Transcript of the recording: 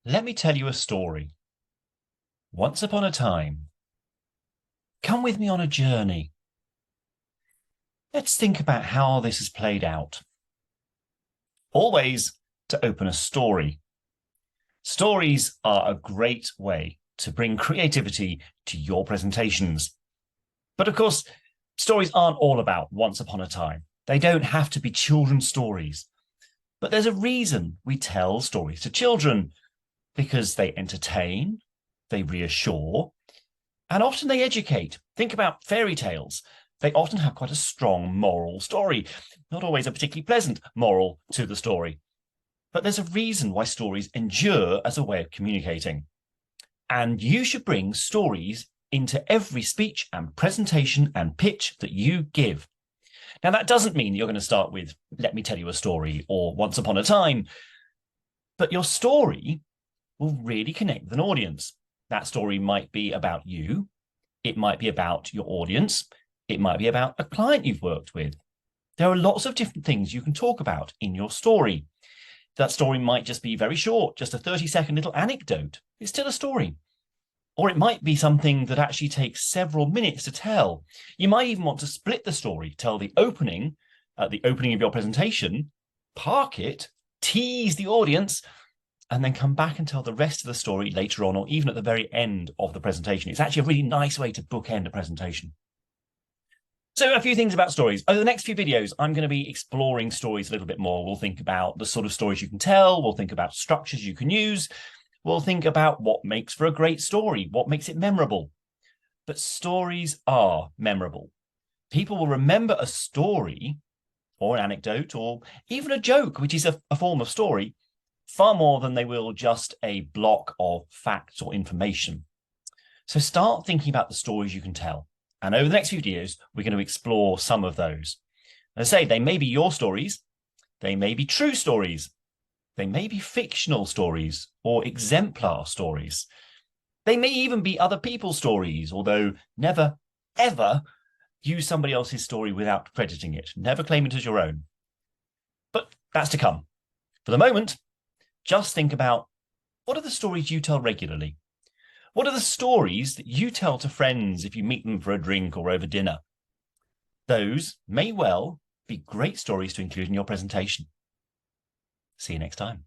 Let me tell you a story. Once upon a time, come with me on a journey. Let's think about how this has played out. Always to open a story. Stories are a great way to bring creativity to your presentations. But of course, stories aren't all about once upon a time. They don't have to be children's stories. But there's a reason we tell stories to children, because they entertain, they reassure, and often they educate. Think about fairy tales. They often have quite a strong moral story, not always a particularly pleasant moral to the story. But there's a reason why stories endure as a way of communicating. And you should bring stories into every speech and presentation and pitch that you give. Now, that doesn't mean you're going to start with, let me tell you a story, or once upon a time, but your story will really connect with an audience. That story might be about you. It might be about your audience. It might be about a client you've worked with. There are lots of different things you can talk about in your story. That story might just be very short, just a 30-second little anecdote. It's still a story. Or it might be something that actually takes several minutes to tell. You might even want to split the story, tell the opening at the opening of your presentation, park it, tease the audience, and then come back and tell the rest of the story later on, or even at the very end of the presentation. It's actually a really nice way to bookend a presentation. So a few things about stories. Over the next few videos, I'm going to be exploring stories a little bit more. We'll think about the sort of stories you can tell. We'll think about structures you can use. We'll think about what makes for a great story, what makes it memorable. But stories are memorable. People will remember a story or an anecdote or even a joke, which is a form of story, far more than they will just a block of facts or information. So start thinking about the stories you can tell. And over the next few videos, we're going to explore some of those. As I say, they may be your stories. They may be true stories. They may be fictional stories or exemplar stories. They may even be other people's stories, although never, ever use somebody else's story without crediting it. Never claim it as your own. But that's to come. For the moment, just think about, what are the stories you tell regularly? What are the stories that you tell to friends if you meet them for a drink or over dinner? Those may well be great stories to include in your presentation. See you next time.